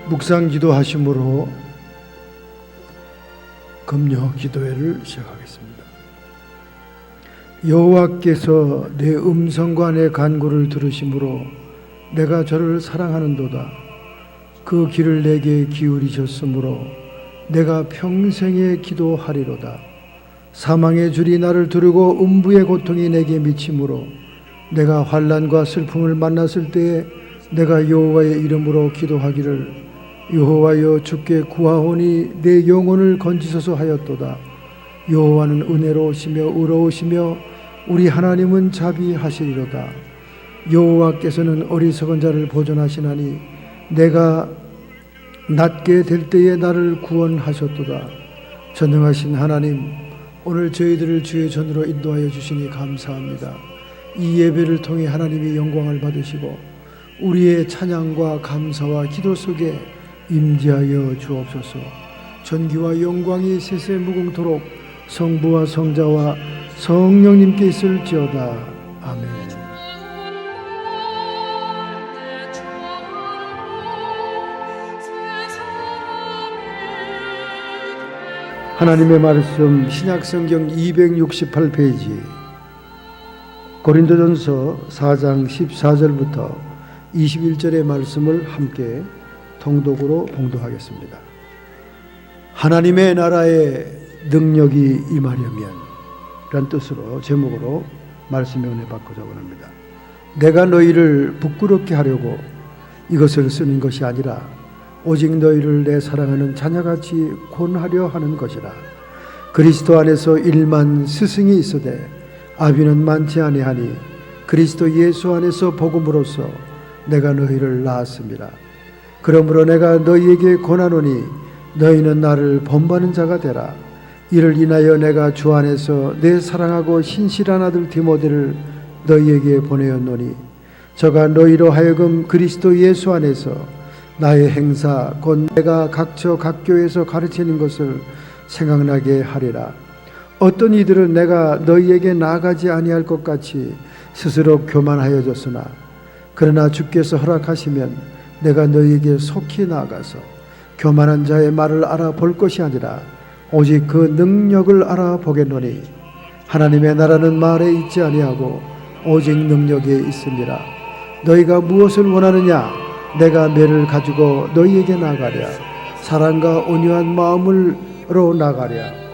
묵상 기도하심으로 금요 기도회를 시작하겠습니다. 여호와께서 내 음성과 내 간구를 들으심으로 내가 저를 사랑하는도다. 그 귀를 내게 기울이셨으므로 내가 평생에 기도하리로다. 사망의 줄이 나를 두르고 음부의 고통이 내게 미치므로 내가 환난과 슬픔을 만났을 때에 내가 여호와의 이름으로 기도하기를 여호와여 주께 구하오니 내 영혼을 건지소서 하였도다. 여호와는 은혜로우시며 의로우시며 우리 하나님은 자비하시리로다. 여호와께서는 어리석은 자를 보존하시나니 내가 낮게 될 때에 나를 구원하셨도다. 전능하신 하나님, 오늘 저희들을 주의 전으로 인도하여 주시니 감사합니다. 이 예배를 통해 하나님이 영광을 받으시고 우리의 찬양과 감사와 기도 속에 임재하여 주옵소서. 전기와 영광이 세세 무궁토록 성부와 성자와 성령님께 있을지어다. 아멘. 하나님의 말씀 신약성경 268페이지 고린도전서 4장 14절부터 21절의 말씀을 함께 통독으로 봉독하겠습니다. 하나님의 나라의 능력이 임하려면 이란 뜻으로 제목으로 말씀의 은혜 받고자 원합니다. 내가 너희를 부끄럽게 하려고 이것을 쓰는 것이 아니라 오직 너희를 내 사랑하는 자녀같이 권하려 하는 것이라. 그리스도 안에서 일만 스승이 있으되 아비는 많지 아니하니 그리스도 예수 안에서 복음으로써 내가 너희를 낳았습니다. 그러므로 내가 너희에게 권하노니 너희는 나를 본받는 자가 되라. 이를 인하여 내가 주 안에서 내 사랑하고 신실한 아들 디모데를 너희에게 보내었노니 저가 너희로 하여금 그리스도 예수 안에서 나의 행사 곧 내가 각처 각교에서 가르치는 것을 생각나게 하리라. 어떤 이들은 내가 너희에게 나아가지 아니할 것 같이 스스로 교만하여졌으나 그러나 주께서 허락하시면 내가 너희에게 속히 나아가서 교만한 자의 말을 알아볼 것이 아니라 오직 그 능력을 알아보겠노니 하나님의 나라는 말에 있지 아니하고 오직 능력에 있습니다. 너희가 무엇을 원하느냐? 내가 매를 가지고 너희에게 나가랴. 사랑과 온유한 마음으로 나가랴.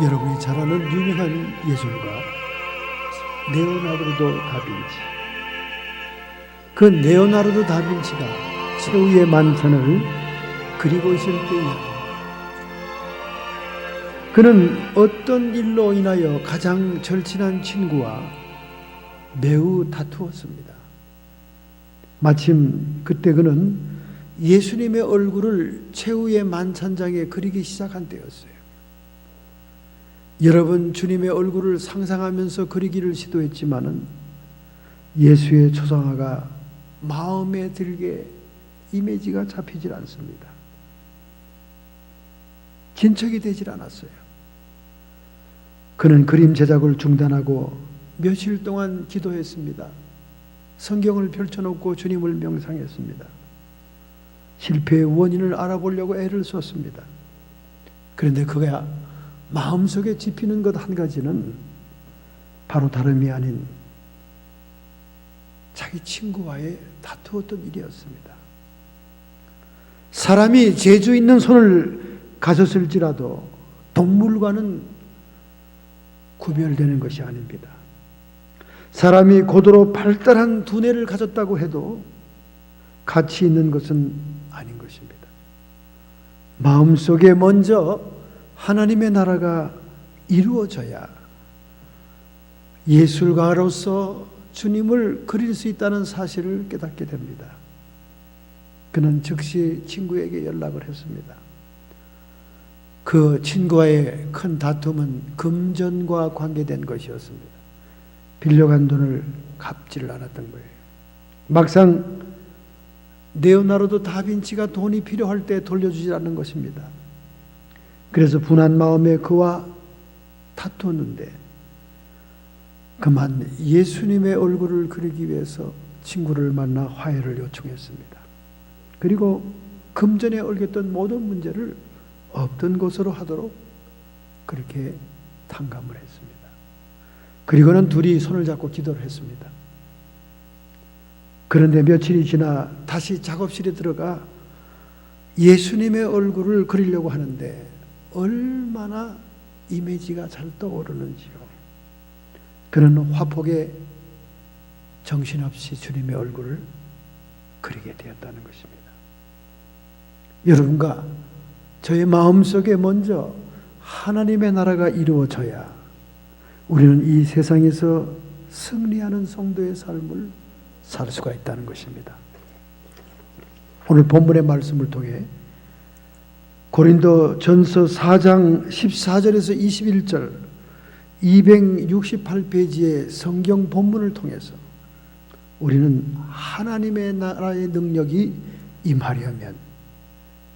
여러분이 잘 아는 유명한 예술가 레오나르도 다빈치. 그 레오나르도 다빈치가 최후의 만찬을 그리고 있을 때에 그는 어떤 일로 인하여 가장 절친한 친구와 매우 다투었습니다. 마침 그때 그는 예수님의 얼굴을 최후의 만찬장에 그리기 시작한 때였어요. 여러분, 주님의 얼굴을 상상하면서 그리기를 시도했지만은 예수의 초상화가 마음에 들게 이미지가 잡히질 않습니다. 긴척이 되질 않았어요. 그는 그림 제작을 중단하고 며칠 동안 기도했습니다. 성경을 펼쳐놓고 주님을 명상했습니다. 실패의 원인을 알아보려고 애를 썼습니다. 그런데 그가 마음속에 짚히는 것 한 가지는 바로 다름이 아닌 자기 친구와의 다투었던 일이었습니다. 사람이 재주 있는 손을 가졌을지라도 동물과는 구별되는 것이 아닙니다. 사람이 고도로 발달한 두뇌를 가졌다고 해도 가치 있는 것은 아닌 것입니다. 마음속에 먼저 하나님의 나라가 이루어져야 예술가로서 주님을 그릴 수 있다는 사실을 깨닫게 됩니다. 그는 즉시 친구에게 연락을 했습니다. 그 친구와의 큰 다툼은 금전과 관계된 것이었습니다. 빌려간 돈을 갚지를 않았던 거예요. 막상 레오나르도 다빈치가 돈이 필요할 때 돌려주지 않는 것입니다. 그래서 분한 마음에 그와 다투었는데 그만 예수님의 얼굴을 그리기 위해서 친구를 만나 화해를 요청했습니다. 그리고 금전에 얽혔던 모든 문제를 없던 것으로 하도록 그렇게 탕감을 했습니다. 그리고는 둘이 손을 잡고 기도를 했습니다. 그런데 며칠이 지나 다시 작업실에 들어가 예수님의 얼굴을 그리려고 하는데 얼마나 이미지가 잘 떠오르는지요. 그는 화폭에 정신없이 주님의 얼굴을 그리게 되었다는 것입니다. 여러분과 저의 마음속에 먼저 하나님의 나라가 이루어져야 우리는 이 세상에서 승리하는 성도의 삶을 살 수가 있다는 것입니다. 오늘 본문의 말씀을 통해 고린도 전서 4장 14절에서 21절 268페이지의 성경 본문을 통해서 우리는 하나님의 나라의 능력이 임하려면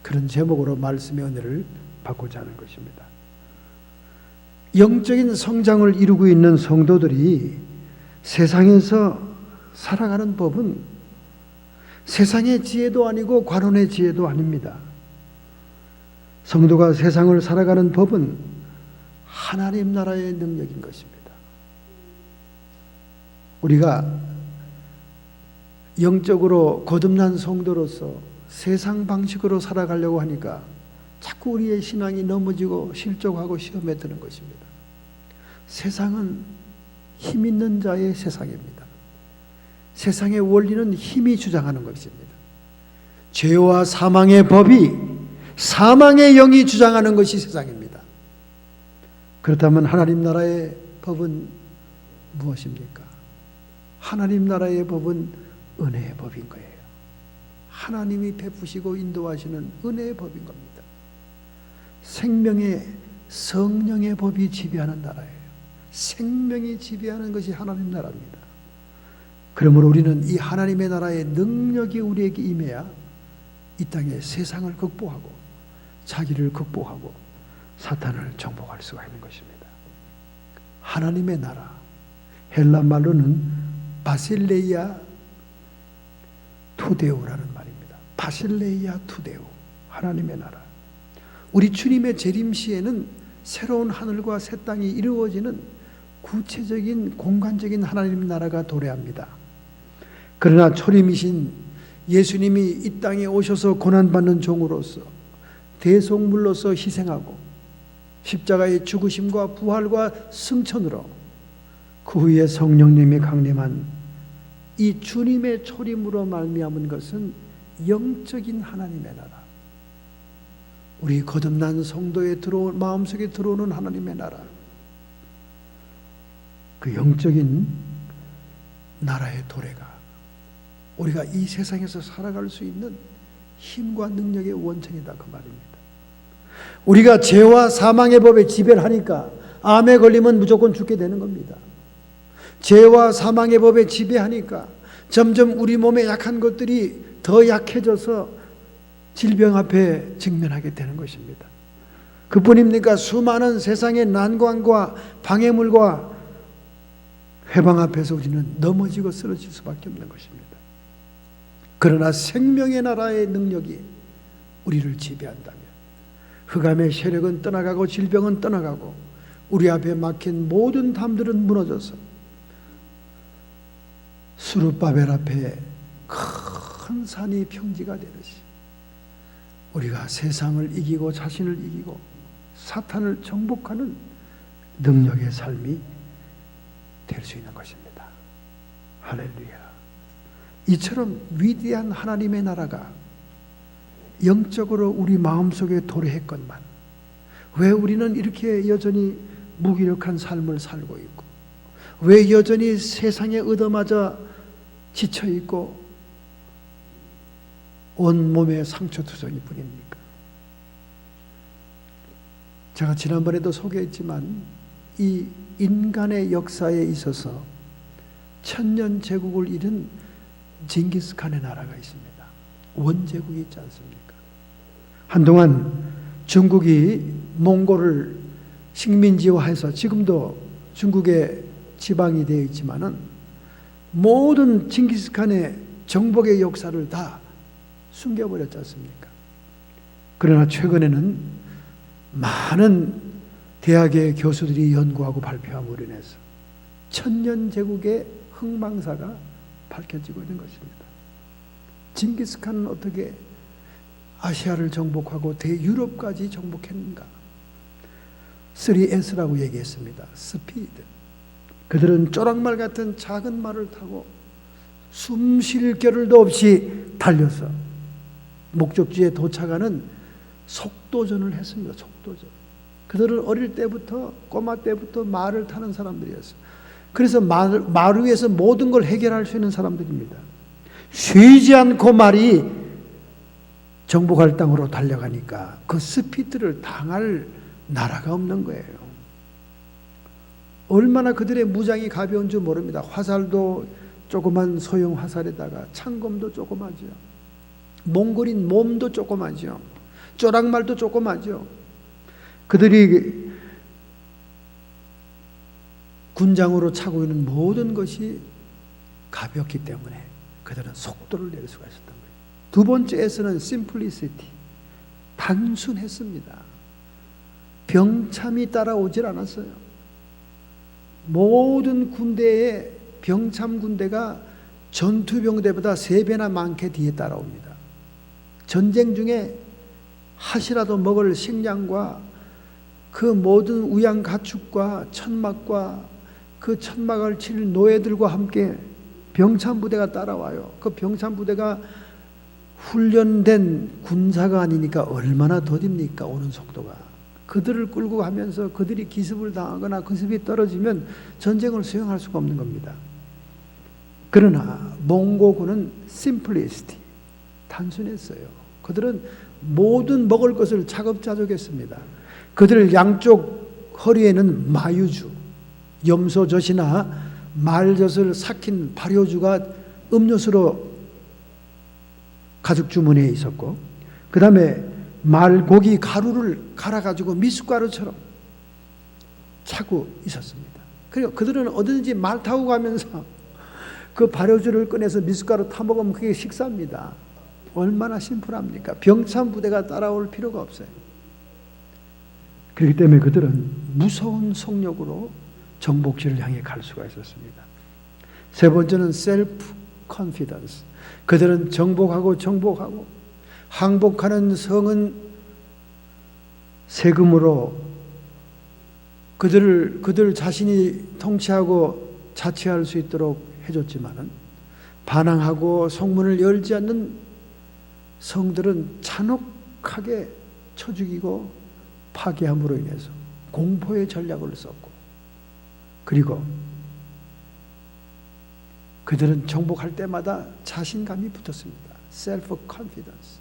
그런 제목으로 말씀의 은혜를 받고자 하는 것입니다. 영적인 성장을 이루고 있는 성도들이 세상에서 살아가는 법은 세상의 지혜도 아니고 관원의 지혜도 아닙니다. 성도가 세상을 살아가는 법은 하나님 나라의 능력인 것입니다. 우리가 영적으로 거듭난 성도로서 세상 방식으로 살아가려고 하니까 자꾸 우리의 신앙이 넘어지고 실족하고 시험에 드는 것입니다. 세상은 힘 있는 자의 세상입니다. 세상의 원리는 힘이 주장하는 것입니다. 죄와 사망의 법이 사망의 영이 주장하는 것이 세상입니다. 그렇다면 하나님 나라의 법은 무엇입니까? 하나님 나라의 법은 은혜의 법인 거예요. 하나님이 베푸시고 인도하시는 은혜의 법인 겁니다. 생명의 성령의 법이 지배하는 나라예요. 생명이 지배하는 것이 하나님 나라입니다. 그러므로 우리는 이 하나님의 나라의 능력이 우리에게 임해야 이 땅에 세상을 극복하고 자기를 극복하고 사탄을 정복할 수가 있는 것입니다. 하나님의 나라, 헬라 말로는 바실레이아 투데오라는 말입니다. 바실레이아 투데오, 하나님의 나라. 우리 주님의 재림 시에는 새로운 하늘과 새 땅이 이루어지는 구체적인 공간적인 하나님 나라가 도래합니다. 그러나 초림이신 예수님이 이 땅에 오셔서 고난받는 종으로서 대속물로서 희생하고 십자가의 죽으심과 부활과 승천으로 그 후에 성령님이 강림한 이 주님의 초림으로 말미암은 것은 영적인 하나님의 나라, 우리 거듭난 성도의 마음속에 들어오는 하나님의 나라, 그 영적인 나라의 도래가 우리가 이 세상에서 살아갈 수 있는 힘과 능력의 원천이다, 그 말입니다. 우리가 죄와 사망의 법에 지배를 하니까 암에 걸리면 무조건 죽게 되는 겁니다. 죄와 사망의 법에 지배하니까 점점 우리 몸에 약한 것들이 더 약해져서 질병 앞에 직면하게 되는 것입니다. 그뿐입니까? 수많은 세상의 난관과 방해물과 회방 앞에서 우리는 넘어지고 쓰러질 수밖에 없는 것입니다. 그러나 생명의 나라의 능력이 우리를 지배한다면 흑암의 세력은 떠나가고 질병은 떠나가고 우리 앞에 막힌 모든 담들은 무너져서 수르바벨 앞에 큰 산이 평지가 되듯이 우리가 세상을 이기고 자신을 이기고 사탄을 정복하는 능력의 삶이 될 수 있는 것입니다. 할렐루야. 이처럼 위대한 하나님의 나라가 영적으로 우리 마음속에 도래했건만 왜 우리는 이렇게 여전히 무기력한 삶을 살고 있고 왜 여전히 세상에 얻어맞아 지쳐있고 온몸에 상처투성이 뿐입니까? 제가 지난번에도 소개했지만 이 인간의 역사에 있어서 천년 제국을 이룬 징기스칸의 나라가 있습니다. 원제국이 있지 않습니까? 한동안 중국이 몽골을 식민지화해서 지금도 중국의 지방이 되어 있지만은 모든 징기스칸의 정복의 역사를 다 숨겨버렸지 않습니까? 그러나 최근에는 많은 대학의 교수들이 연구하고 발표함으로 인해서 천년 제국의 흥망사가 밝혀지고 있는 것입니다. 징기스칸은 어떻게 아시아를 정복하고 대유럽까지 정복했는가? 3S라고 얘기했습니다. 스피드. 그들은 쪼락말 같은 작은 말을 타고 숨 쉴 겨를도 없이 달려서 목적지에 도착하는 속도전을 했습니다. 속도전. 그들은 어릴 때부터 꼬마 때부터 말을 타는 사람들이었어요. 그래서 말 위에서 모든 걸 해결할 수 있는 사람들입니다. 쉬지 않고 말이 정복할 땅으로 달려가니까 그 스피드를 당할 나라가 없는 거예요. 얼마나 그들의 무장이 가벼운 줄 모릅니다. 화살도 조그만 소형 화살에다가 창검도 조그마죠. 몽골인 몸도 조그마죠. 쪼락말도 조그마죠. 그들이 군장으로 차고 있는 모든 것이 가볍기 때문에 그들은 속도를 낼 수가 있었던 거예요. 두 번째 S는 simplicity. 단순했습니다. 병참이 따라오질 않았어요. 모든 군대에 병참 군대가 전투병대보다 3배나 많게 뒤에 따라옵니다. 전쟁 중에 하시라도 먹을 식량과 그 모든 우양 가축과 천막과 그 천막을 칠 노예들과 함께 병참 부대가 따라와요. 그 병참 부대가 훈련된 군사가 아니니까 얼마나 더딥니까? 오는 속도가. 그들을 끌고 가면서 그들이 기습을 당하거나 기습이 떨어지면 전쟁을 수행할 수가 없는 겁니다. 그러나 몽고군은 심플리시티, 단순했어요. 그들은 모든 먹을 것을 차곡차곡했습니다. 그들 양쪽 허리에는 마유주, 염소젖이나 말젖을 삭힌 발효주가 음료수로 가죽 주머니에 있었고, 그 다음에 말고기 가루를 갈아가지고 미숫가루처럼 차고 있었습니다. 그리고 그들은 어디든지 말 타고 가면서 그 발효주를 꺼내서 미숫가루 타먹으면 그게 식사입니다. 얼마나 심플합니까? 병참 부대가 따라올 필요가 없어요. 그렇기 때문에 그들은 무서운 속력으로 정복지를 향해 갈 수가 있었습니다. 세 번째는 셀프 컨피던스. 그들은 정복하고 항복하는 성은 세금으로 그들 자신이 통치하고 자치할 수 있도록 해줬지만은 반항하고 성문을 열지 않는 성들은 잔혹하게 쳐 죽이고 파괴함으로 인해서 공포의 전략을 썼고, 그리고 그들은 정복할 때마다 자신감이 붙었습니다. 셀프 컨피던스.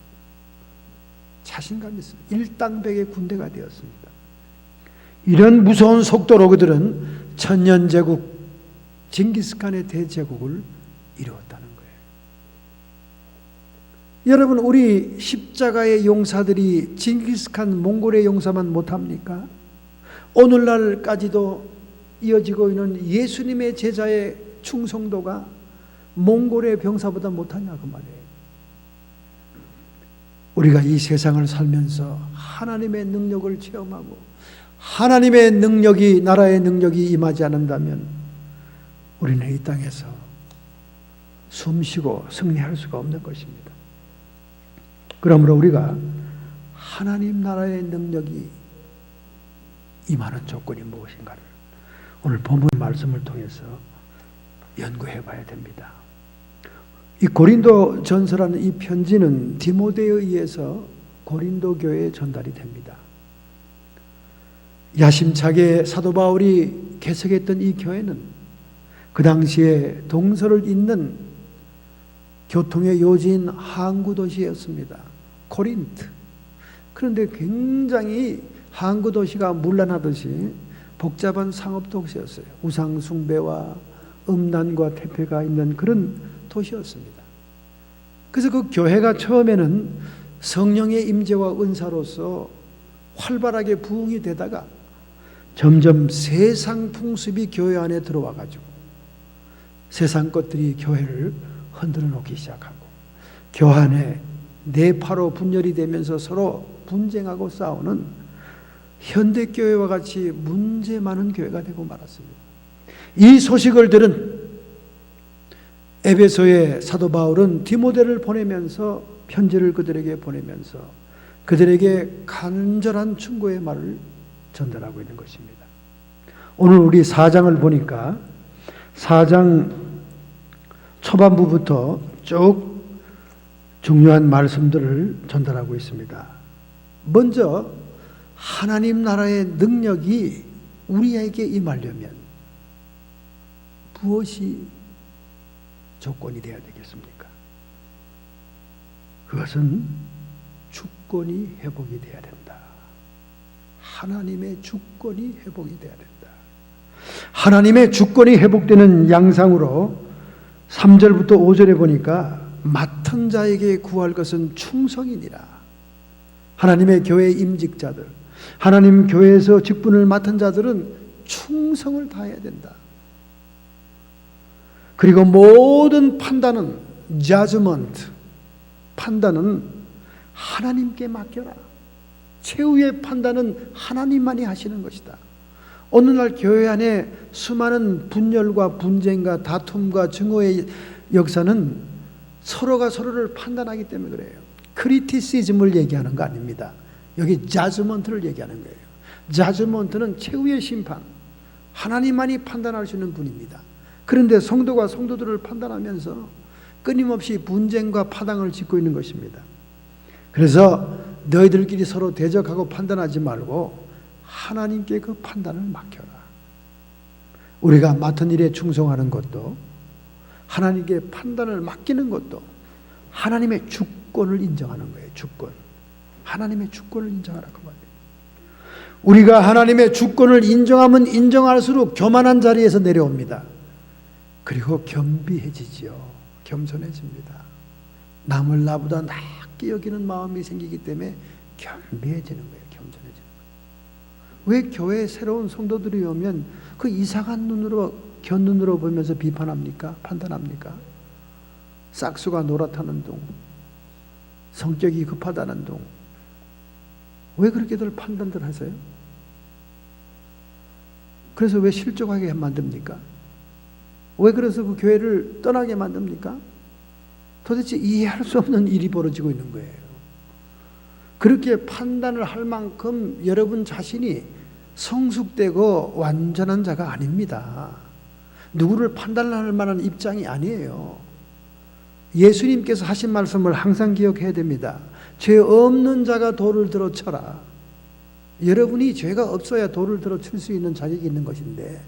자신감이 있습니다. 일당백의 군대가 되었습니다. 이런 무서운 속도로 그들은 천년제국 징기스칸의 대제국을 이루었다는 거예요. 여러분, 우리 십자가의 용사들이 징기스칸 몽골의 용사만 못합니까? 오늘날까지도 이어지고 있는 예수님의 제자의 충성도가 몽골의 병사보다 못하냐 그 말이에요. 우리가 이 세상을 살면서 하나님의 능력을 체험하고 하나님의 능력이, 나라의 능력이 임하지 않는다면 우리는 이 땅에서 숨쉬고 승리할 수가 없는 것입니다. 그러므로 우리가 하나님 나라의 능력이 임하는 조건이 무엇인가를 오늘 본문 말씀을 통해서 연구해 봐야 됩니다. 이 고린도 전서라는 이 편지는 디모데에 의해서 고린도 교회에 전달이 됩니다. 야심차게 사도 바울이 개척했던 이 교회는 그 당시에 동서를 잇는 교통의 요지인 항구 도시였습니다. 코린트. 그런데 굉장히 항구 도시가 문란하듯이 복잡한 상업 도시였어요. 우상 숭배와 음란과 태폐가 있는 그런 도시였습니다. 그래서 그 교회가 처음에는 성령의 임재와 은사로서 활발하게 부흥이 되다가 점점 세상 풍습이 교회 안에 들어와 가지고 세상 것들이 교회를 흔들어 놓기 시작하고 교회 안에 내파로 분열이 되면서 서로 분쟁하고 싸우는 현대교회와 같이 문제 많은 교회가 되고 말았습니다. 이 소식을 들은 에베소의 사도 바울은 디모데를 보내면서 편지를 그들에게 보내면서 그들에게 간절한 충고의 말을 전달하고 있는 것입니다. 오늘 우리 4장을 보니까 4장 초반부부터 쭉 중요한 말씀들을 전달하고 있습니다. 먼저 하나님 나라의 능력이 우리에게 임하려면 무엇이 조건이 되어야 되겠습니까? 그것은 주권이 회복이 되어야 된다. 하나님의 주권이 회복이 되어야 된다. 하나님의 주권이 회복되는 양상으로 3절부터 5절에 보니까 맡은 자에게 구할 것은 충성이니라. 하나님의 교회 임직자들, 하나님 교회에서 직분을 맡은 자들은 충성을 다해야 된다. 그리고 모든 판단은 judgment, 판단은 하나님께 맡겨라. 최후의 판단은 하나님만이 하시는 것이다. 오늘날 교회 안에 수많은 분열과 분쟁과 다툼과 증오의 역사는 서로가 서로를 판단하기 때문에 그래요. 크리티시즘을 얘기하는 거 아닙니다. 여기 자즈먼트를 얘기하는 거예요. 자즈먼트는 최후의 심판, 하나님만이 판단할 수 있는 분입니다. 그런데 성도가 성도들을 판단하면서 끊임없이 분쟁과 파당을 짓고 있는 것입니다. 그래서 너희들끼리 서로 대적하고 판단하지 말고 하나님께 그 판단을 맡겨라. 우리가 맡은 일에 충성하는 것도, 하나님께 판단을 맡기는 것도 하나님의 주권을 인정하는 거예요. 주권. 하나님의 주권을 인정하라고 말해요. 우리가 하나님의 주권을 인정하면 인정할수록 교만한 자리에서 내려옵니다. 그리고 겸비해지지요. 겸손해집니다. 남을 나보다 낮게 여기는 마음이 생기기 때문에 겸비해지는 거예요. 겸손해지는 거예요. 왜 교회에 새로운 성도들이 오면 그 이상한 눈으로, 곁눈으로 보면서 비판합니까? 판단합니까? 싹수가 노랗다는 둥, 성격이 급하다는 둥, 왜 그렇게들 판단들 하세요? 그래서 왜 실족하게 만듭니까? 왜 그래서 그 교회를 떠나게 만듭니까? 도대체 이해할 수 없는 일이 벌어지고 있는 거예요. 그렇게 판단을 할 만큼 여러분 자신이 성숙되고 완전한 자가 아닙니다. 누구를 판단할 만한 입장이 아니에요. 예수님께서 하신 말씀을 항상 기억해야 됩니다. 죄 없는 자가 돌을 들어 쳐라. 여러분이 죄가 없어야 돌을 들어 칠 수 있는 자격이 있는 것인데,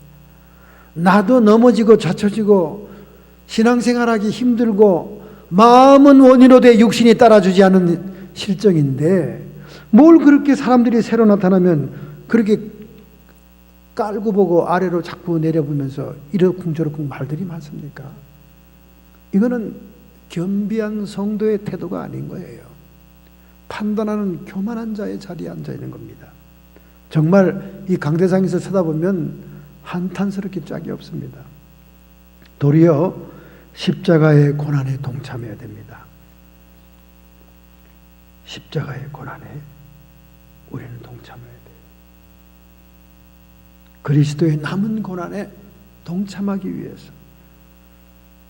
나도 넘어지고 좌쳐지고 신앙생활하기 힘들고 마음은 원인으로 돼 육신이 따라주지 않은 실정인데, 뭘 그렇게 사람들이 새로 나타나면 그렇게 깔고 보고 아래로 자꾸 내려보면서 이러쿵저러쿵 말들이 많습니까? 이거는 겸비한 성도의 태도가 아닌 거예요. 판단하는 교만한 자의 자리에 앉아 있는 겁니다. 정말 이 강대상에서 쳐다보면 한탄스럽게 짝이 없습니다. 도리어 십자가의 고난에 동참해야 됩니다. 십자가의 고난에 우리는 동참해야 돼요. 그리스도의 남은 고난에 동참하기 위해서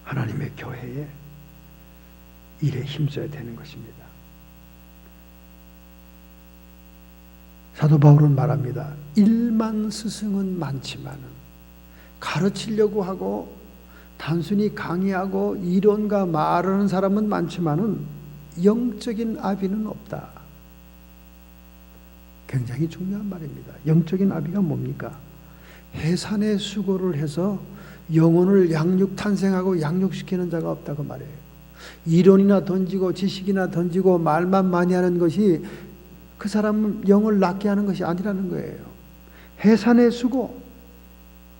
하나님의 교회에 일에 힘써야 되는 것입니다. 사도 바울은 말합니다. 일만 스승은 많지만은, 가르치려고 하고 단순히 강의하고 이론과 말하는 사람은 많지만은 영적인 아비는 없다. 굉장히 중요한 말입니다. 영적인 아비가 뭡니까? 해산의 수고를 해서 영혼을 양육탄생하고 양육시키는 자가 없다고 말해요. 이론이나 던지고 지식이나 던지고 말만 많이 하는 것이 그 사람은 영을 낫게 하는 것이 아니라는 거예요. 해산의 수고,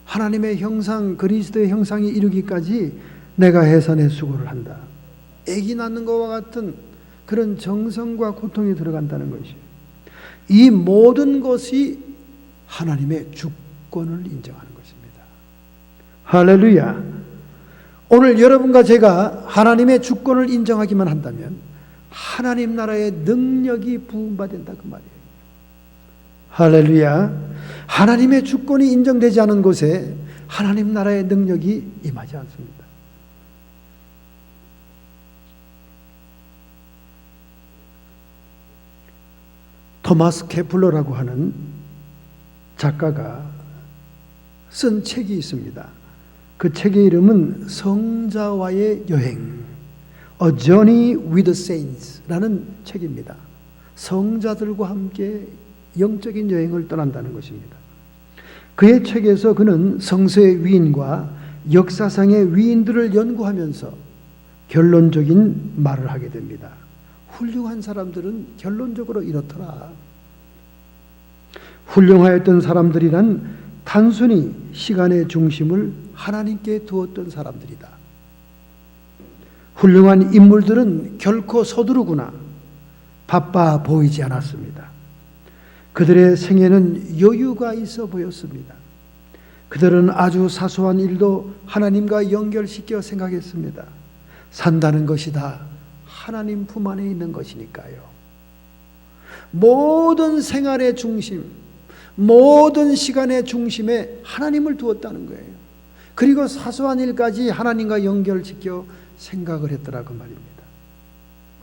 하나님의 형상, 그리스도의 형상이 이루기까지 내가 해산의 수고를 한다. 아기 낳는 것과 같은 그런 정성과 고통이 들어간다는 것이에요. 이 모든 것이 하나님의 주권을 인정하는 것입니다. 할렐루야. 오늘 여러분과 제가 하나님의 주권을 인정하기만 한다면 하나님 나라의 능력이 부음받는다 그 말이에요. 할렐루야. 하나님의 주권이 인정되지 않은 곳에 하나님 나라의 능력이 임하지 않습니다. 토마스 케플러라고 하는 작가가 쓴 책이 있습니다. 그 책의 이름은 성자와의 여행, A Journey with the Saints라는 책입니다. 성자들과 함께 영적인 여행을 떠난다는 것입니다. 그의 책에서 그는 성서의 위인과 역사상의 위인들을 연구하면서 결론적인 말을 하게 됩니다. 훌륭한 사람들은 결론적으로 이렇더라. 훌륭하였던 사람들이란 단순히 시간의 중심을 하나님께 두었던 사람들이다. 훌륭한 인물들은 결코 서두르거나 바빠 보이지 않았습니다. 그들의 생애는 여유가 있어 보였습니다. 그들은 아주 사소한 일도 하나님과 연결시켜 생각했습니다. 산다는 것이 다 하나님 품 안에 있는 것이니까요. 모든 생활의 중심, 모든 시간의 중심에 하나님을 두었다는 거예요. 그리고 사소한 일까지 하나님과 연결시켜 생각을 했더라고 말입니다.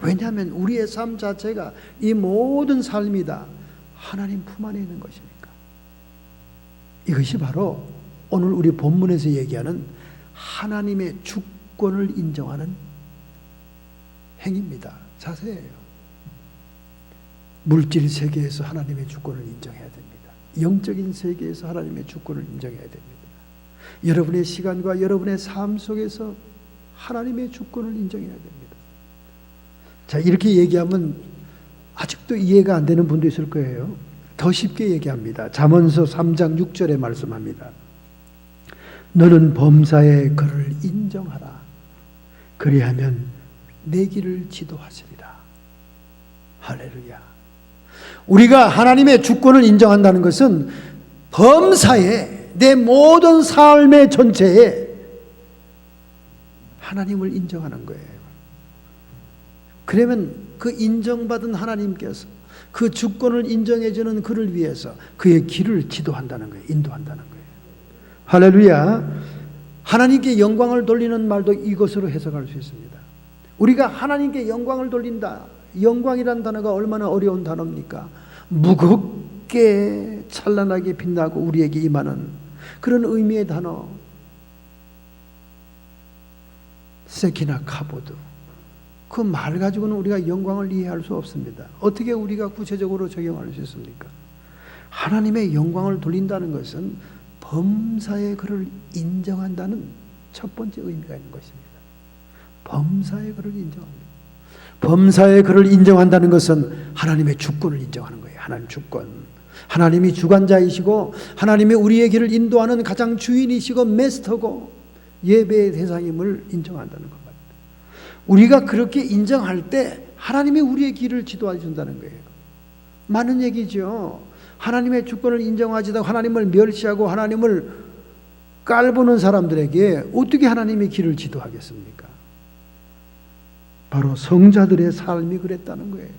왜냐하면 우리의 삶 자체가 이 모든 삶이 다 하나님 품 안에 있는 것이니까. 이것이 바로 오늘 우리 본문에서 얘기하는 하나님의 주권을 인정하는 행위입니다. 자세예요. 물질 세계에서 하나님의 주권을 인정해야 됩니다. 영적인 세계에서 하나님의 주권을 인정해야 됩니다. 여러분의 시간과 여러분의 삶 속에서 하나님의 주권을 인정해야 됩니다. 자, 이렇게 얘기하면 아직도 이해가 안 되는 분도 있을 거예요. 더 쉽게 얘기합니다. 잠언서 3장 6절에 말씀합니다. 너는 범사의 그를 인정하라. 그리하면 내 길을 지도하시리라. 할렐루야. 우리가 하나님의 주권을 인정한다는 것은 범사에 내 모든 삶의 전체에 하나님을 인정하는 거예요. 그러면 그 인정받은 하나님께서 그 주권을 인정해주는 그를 위해서 그의 길을 지도한다는 거예요. 인도한다는 거예요. 할렐루야. 하나님께 영광을 돌리는 말도 이것으로 해석할 수 있습니다. 우리가 하나님께 영광을 돌린다. 영광이란 단어가 얼마나 어려운 단어입니까? 무겁게 찬란하게 빛나고 우리에게 임하는 그런 의미의 단어. 세키나 카보드. 그 말 가지고는 우리가 영광을 이해할 수 없습니다. 어떻게 우리가 구체적으로 적용할 수 있습니까? 하나님의 영광을 돌린다는 것은 범사의 그를 인정한다는 첫 번째 의미가 있는 것입니다. 범사의 그를 인정합니다. 범사의 그를 인정한다는 것은 하나님의 주권을 인정하는 거예요. 하나님 주권. 하나님이 주관자이시고 하나님이 우리의 길을 인도하는 가장 주인이시고 메스터고 예배의 대상임을 인정한다는 겁니다. 우리가 그렇게 인정할 때 하나님이 우리의 길을 지도해 준다는 거예요. 많은 얘기죠. 하나님의 주권을 인정하지도 하나님을 멸시하고 하나님을 깔보는 사람들에게 어떻게 하나님의 길을 지도하겠습니까? 바로 성자들의 삶이 그랬다는 거예요.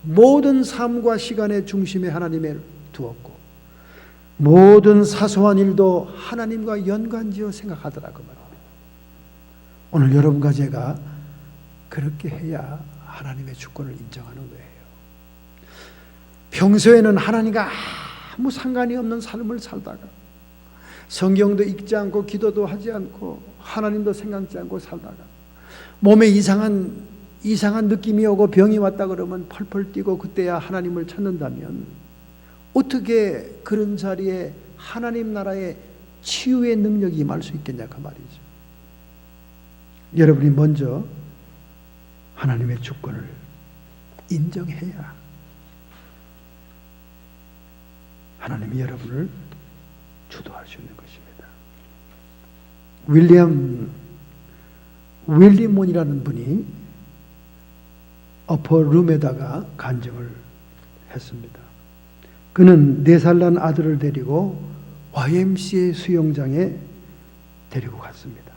모든 삶과 시간의 중심에 하나님을 두었고 모든 사소한 일도 하나님과 연관지어 생각하더라고 말입니다. 오늘 여러분과 제가 그렇게 해야 하나님의 주권을 인정하는 거예요. 평소에는 하나님과 아무 상관이 없는 삶을 살다가 성경도 읽지 않고 기도도 하지 않고 하나님도 생각지 않고 살다가 몸에 이상한 느낌이 오고 병이 왔다 그러면 펄펄 뛰고 그때야 하나님을 찾는다면 어떻게 그런 자리에 하나님 나라의 치유의 능력이 임할 수 있겠냐 그 말이죠. 여러분이 먼저 하나님의 주권을 인정해야 하나님이 여러분을 주도할 수 있는 것입니다. 윌리몬이라는 분이 어퍼룸에다가 간증을 했습니다. 그는 4살 난 아들을 데리고 YMCA 수영장에 데리고 갔습니다.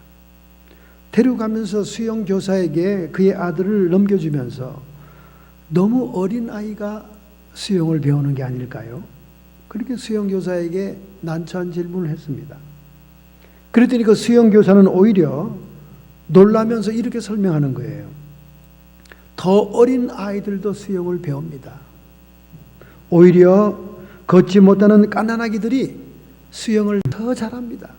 데리고 가면서 수영교사에게 그의 아들을 넘겨주면서 너무 어린 아이가 수영을 배우는 게 아닐까요? 그렇게 수영교사에게 난처한 질문을 했습니다. 그랬더니 그 수영교사는 오히려 놀라면서 이렇게 설명하는 거예요. 더 어린 아이들도 수영을 배웁니다. 오히려 걷지 못하는 갓난아기들이 수영을 더 잘합니다.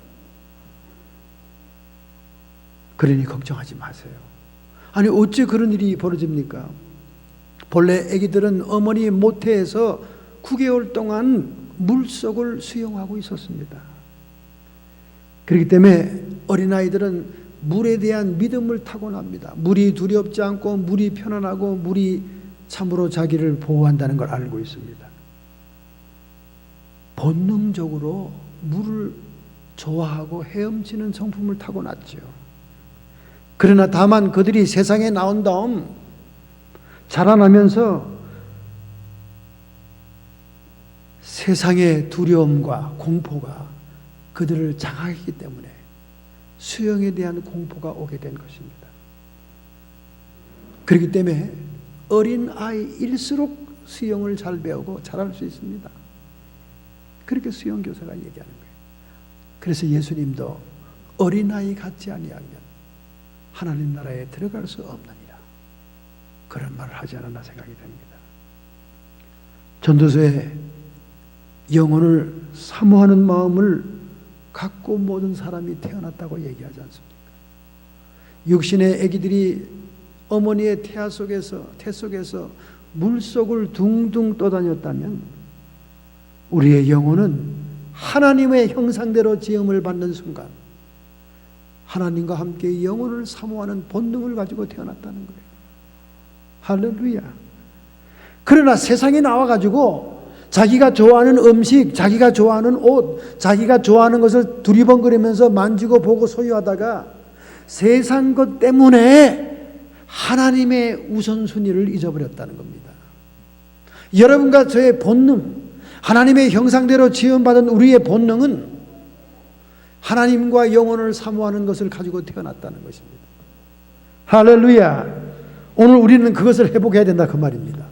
그러니 걱정하지 마세요. 아니 어째 그런 일이 벌어집니까? 본래 아기들은 어머니 모태에서 9개월 동안 물속을 수영하고 있었습니다. 그렇기 때문에 어린아이들은 물에 대한 믿음을 타고납니다. 물이 두렵지 않고 물이 편안하고 물이 참으로 자기를 보호한다는 걸 알고 있습니다. 본능적으로 물을 좋아하고 헤엄치는 성품을 타고났죠. 그러나 다만 그들이 세상에 나온 다음 자라나면서 세상의 두려움과 공포가 그들을 장악했기 때문에 수영에 대한 공포가 오게 된 것입니다. 그렇기 때문에 어린 아이일수록 수영을 잘 배우고 잘할 수 있습니다. 그렇게 수영교사가 얘기하는 거예요. 그래서 예수님도 어린아이 같지 아니하면 하나님 나라에 들어갈 수 없느니라, 그런 말을 하지 않았나 생각이 됩니다. 전도서에 영혼을 사모하는 마음을 갖고 모든 사람이 태어났다고 얘기하지 않습니까? 육신의 아기들이 어머니의 태 속에서 물속을 둥둥 떠다녔다면 우리의 영혼은 하나님의 형상대로 지음을 받는 순간 하나님과 함께 영혼을 사모하는 본능을 가지고 태어났다는 거예요. 할렐루야. 그러나 세상에 나와가지고 자기가 좋아하는 음식, 자기가 좋아하는 옷, 자기가 좋아하는 것을 두리번거리면서 만지고 보고 소유하다가 세상 것 때문에 하나님의 우선순위를 잊어버렸다는 겁니다. 여러분과 저의 본능, 하나님의 형상대로 지음받은 우리의 본능은 하나님과 영혼을 사모하는 것을 가지고 태어났다는 것입니다. 할렐루야. 오늘 우리는 그것을 회복해야 된다 그 말입니다.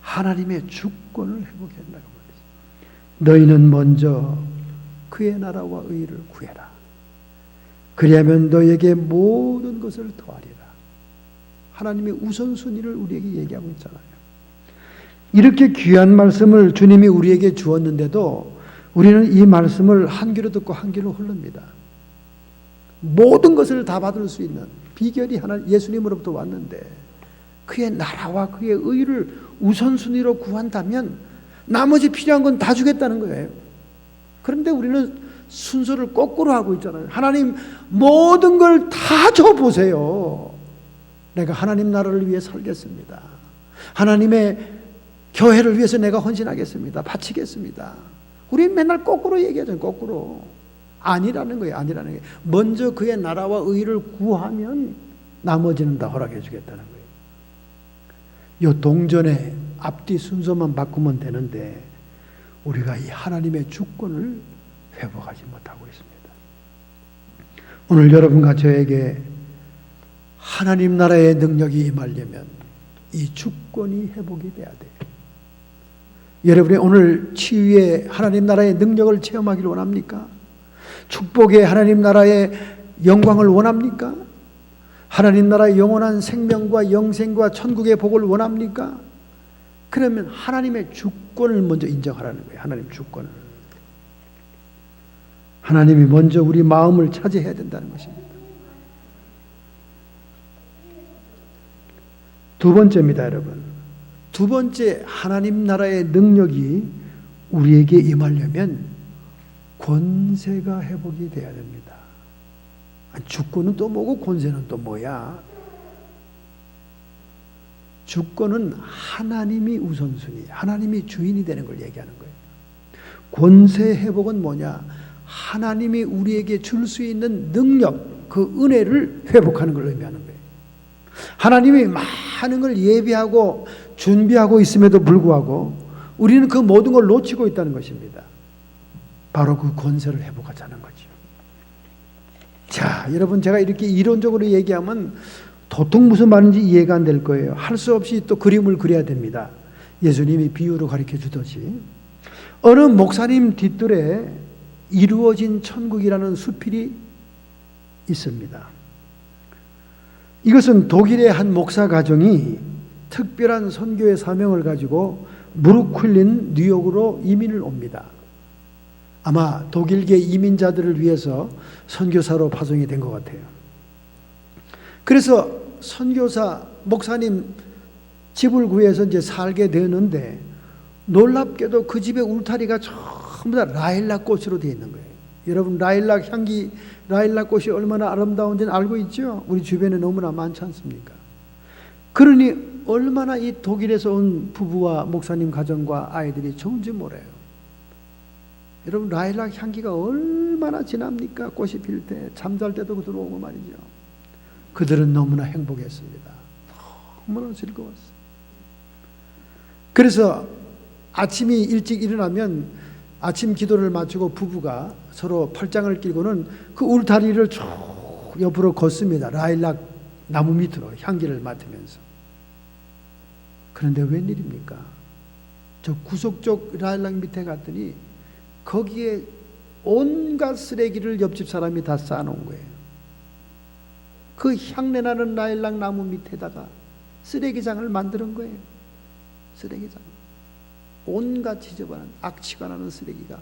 하나님의 주권을 회복해야 된다 그 말이죠. 너희는 먼저 그의 나라와 의를 구해라. 그리하면 너희에게 모든 것을 더하리라. 하나님의 우선순위를 우리에게 얘기하고 있잖아요. 이렇게 귀한 말씀을 주님이 우리에게 주었는데도 우리는 이 말씀을 한 귀로 듣고 한 귀로 흘립니다. 모든 것을 다 받을 수 있는 비결이 예수님으로부터 왔는데 그의 나라와 그의 의를 우선순위로 구한다면 나머지 필요한 건 다 주겠다는 거예요. 그런데 우리는 순서를 거꾸로 하고 있잖아요. 하나님 모든 걸 다 줘보세요. 내가 하나님 나라를 위해 살겠습니다. 하나님의 교회를 위해서 내가 헌신하겠습니다. 바치겠습니다. 우리는 맨날 거꾸로 얘기하잖아요. 거꾸로. 아니라는 거예요. 아니라는 거예요. 먼저 그의 나라와 의를 구하면 나머지는 다 허락해 주겠다는 거예요. 이 동전의 앞뒤 순서만 바꾸면 되는데 우리가 이 하나님의 주권을 회복하지 못하고 있습니다. 오늘 여러분과 저에게 하나님 나라의 능력이 임하려면 이 주권이 회복이 돼야 돼요. 여러분이 오늘 치유의 하나님 나라의 능력을 체험하기를 원합니까? 축복의 하나님 나라의 영광을 원합니까? 하나님 나라의 영원한 생명과 영생과 천국의 복을 원합니까? 그러면 하나님의 주권을 먼저 인정하라는 거예요. 하나님 주권을. 하나님이 먼저 우리 마음을 차지해야 된다는 것입니다. 두 번째입니다, 여러분. 두 번째 하나님 나라의 능력이 우리에게 임하려면 권세가 회복이 돼야 됩니다. 주권은 또 뭐고 권세는 또 뭐야? 주권은 하나님이 우선순위, 하나님이 주인이 되는 걸 얘기하는 거예요. 권세 회복은 뭐냐? 하나님이 우리에게 줄 수 있는 능력, 그 은혜를 회복하는 걸 의미하는 거예요. 하나님이 많은 걸 예비하고 준비하고 있음에도 불구하고 우리는 그 모든 걸 놓치고 있다는 것입니다. 바로 그 권세를 회복하자는 거죠. 자, 여러분, 제가 이렇게 이론적으로 얘기하면 도통 무슨 말인지 이해가 안 될 거예요. 할 수 없이 또 그림을 그려야 됩니다. 예수님이 비유로 가르쳐 주듯이 어느 목사님 뒷뜰에 이루어진 천국이라는 수필이 있습니다. 이것은 독일의 한 목사 가정이 특별한 선교의 사명을 가지고 무릎 꿇린 뉴욕으로 이민을 옵니다. 아마 독일계 이민자들을 위해서 선교사로 파송이 된 것 같아요. 그래서 선교사 목사님 집을 구해서 이제 살게 되는데 놀랍게도 그 집의 울타리가 전부 다 라일락 꽃으로 되어 있는 거예요. 여러분, 라일락 향기, 라일락 꽃이 얼마나 아름다운지는 알고 있죠? 우리 주변에 너무나 많지 않습니까? 그러니 얼마나 이 독일에서 온 부부와 목사님 가정과 아이들이 좋은지 몰라요. 여러분, 라일락 향기가 얼마나 진합니까? 꽃이 필 때, 잠잘 때도 들어오고 말이죠. 그들은 너무나 행복했습니다. 너무나 즐거웠어요. 그래서 아침이 일찍 일어나면 아침 기도를 마치고 부부가 서로 팔짱을 끼고는 그 울타리를 쭉 옆으로 걷습니다. 라일락 나무 밑으로 향기를 맡으면서. 그런데 웬일입니까? 저 구석쪽 라일락 밑에 갔더니 거기에 온갖 쓰레기를 옆집 사람이 다 쌓아놓은 거예요. 그 향내나는 라일락 나무 밑에다가 쓰레기장을 만드는 거예요. 쓰레기장. 온갖 지저분한 악취가 나는 쓰레기가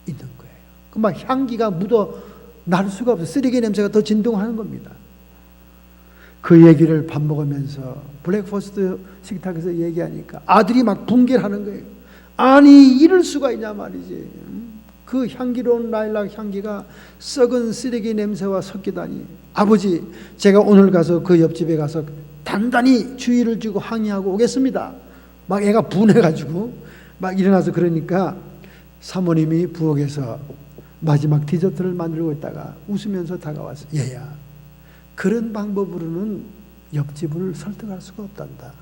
있는 거예요. 그 막 향기가 묻어 날 수가 없어요. 쓰레기 냄새가 더 진동하는 겁니다. 그 얘기를 밥 먹으면서 블랙포스트 식탁에서 얘기하니까 아들이 막 붕괴를 하는 거예요. 아니, 이럴 수가 있냐 말이지. 그 향기로운 라일락 향기가 썩은 쓰레기 냄새와 섞이다니. 아버지, 제가 오늘 가서 그 옆집에 가서 단단히 주의를 주고 항의하고 오겠습니다. 막 애가 분해가지고 막 일어나서 그러니까 사모님이 부엌에서 마지막 디저트를 만들고 있다가 웃으면서 다가와서, 얘야, 그런 방법으로는 옆집을 설득할 수가 없단다.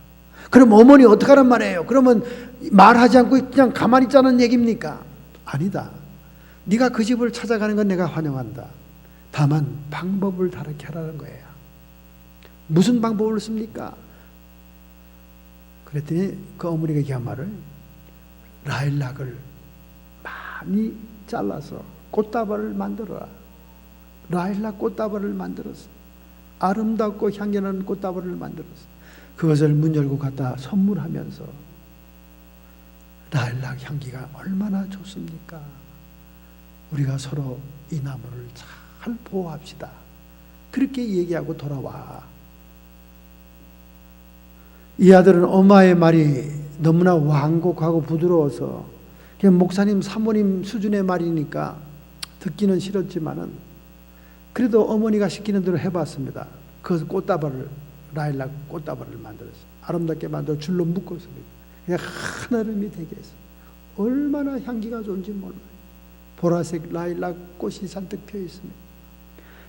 그럼 어머니 어떡하란 말이에요? 그러면 말하지 않고 그냥 가만히 있자는 얘기입니까? 아니다. 네가 그 집을 찾아가는 건 내가 환영한다. 다만 방법을 다르게 하라는 거예요. 무슨 방법을 씁니까? 그랬더니 그 어머니가 얘기한 말을, 라일락을 많이 잘라서 꽃다발을 만들어라. 라일락 꽃다발을 만들어서, 아름답고 향기나는 꽃다발을 만들어서 그것을 문 열고 갖다 선물하면서, 라일락 향기가 얼마나 좋습니까? 우리가 서로 이 나무를 잘 보호합시다. 그렇게 얘기하고 돌아와. 이 아들은 엄마의 말이 너무나 완곡하고 부드러워서 그냥 목사님, 사모님 수준의 말이니까 듣기는 싫었지만은 그래도 어머니가 시키는 대로 해봤습니다. 그 꽃다발을, 라일락 꽃다발을 만들었어요. 아름답게 만들어 줄로 묶었습니다. 그냥 한아름이 되게 했어요. 얼마나 향기가 좋은지 몰라요. 보라색 라일락 꽃이 잔뜩 펴 있습니다.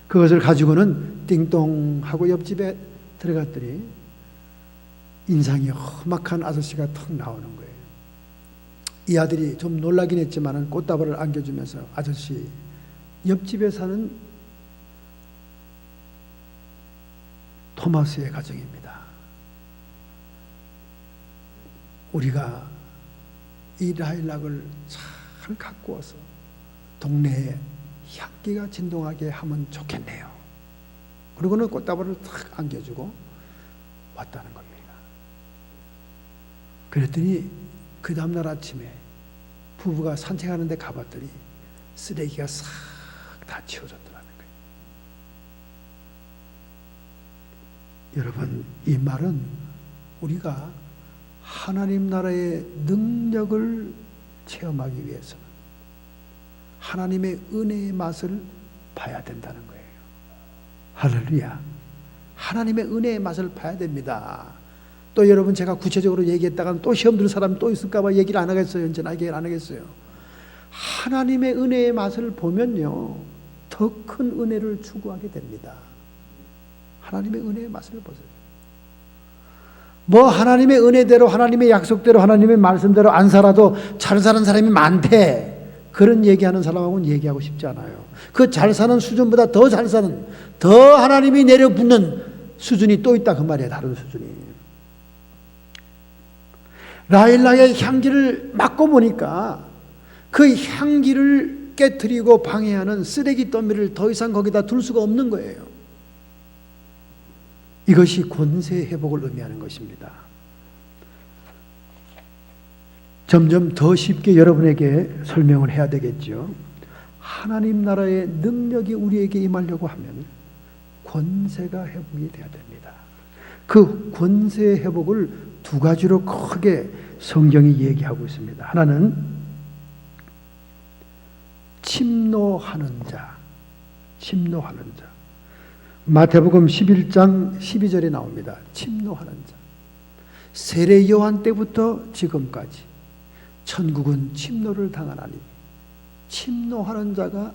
그것을 가지고는 띵동 하고 옆집에 들어갔더니 인상이 험악한 아저씨가 턱 나오는 거예요. 이 아들이 좀 놀라긴 했지만 꽃다발을 안겨주면서, 아저씨, 옆집에 사는 토마스의 가정입니다. 우리가 이 라일락을 잘 갖고 와서 동네에 향기가 진동하게 하면 좋겠네요. 그리고는 꽃다발을 탁 안겨주고 왔다는 겁니다. 그랬더니 그 다음날 아침에 부부가 산책하는 데 가봤더니 쓰레기가 싹 다 치워졌더라는 거예요. 여러분, 이 말은 우리가 하나님 나라의 능력을 체험하기 위해서는 하나님의 은혜의 맛을 봐야 된다는 거예요. 할렐루야. 하나님의 은혜의 맛을 봐야 됩니다. 또 여러분, 제가 구체적으로 얘기했다가 또 시험 들 사람이 또 있을까 봐 얘기를 안 하겠어요. 이제는 얘기를 안 하겠어요. 하나님의 은혜의 맛을 보면요, 더 큰 은혜를 추구하게 됩니다. 하나님의 은혜의 맛을 보세요. 뭐 하나님의 은혜대로, 하나님의 약속대로, 하나님의 말씀대로 안 살아도 잘 사는 사람이 많대, 그런 얘기하는 사람하고는 얘기하고 싶지 않아요. 그 잘 사는 수준보다 더 잘 사는, 더 하나님이 내려붙는 수준이 또 있다 그 말이에요. 다른 수준이. 라일락의 향기를 맡고 보니까 그 향기를 깨트리고 방해하는 쓰레기 더미를 더 이상 거기다 둘 수가 없는 거예요. 이것이 권세 회복을 의미하는 것입니다. 점점 더 쉽게 여러분에게 설명을 해야 되겠죠. 하나님 나라의 능력이 우리에게 임하려고 하면 권세가 회복이 돼야 됩니다. 그 권세 회복을 두 가지로 크게 성경이 얘기하고 있습니다. 하나는 침노하는 자, 침노하는 자. 마태복음 11장 12절에 나옵니다. 침노하는 자. 세례 요한 때부터 지금까지 천국은 침노를 당하나니 침노하는 자가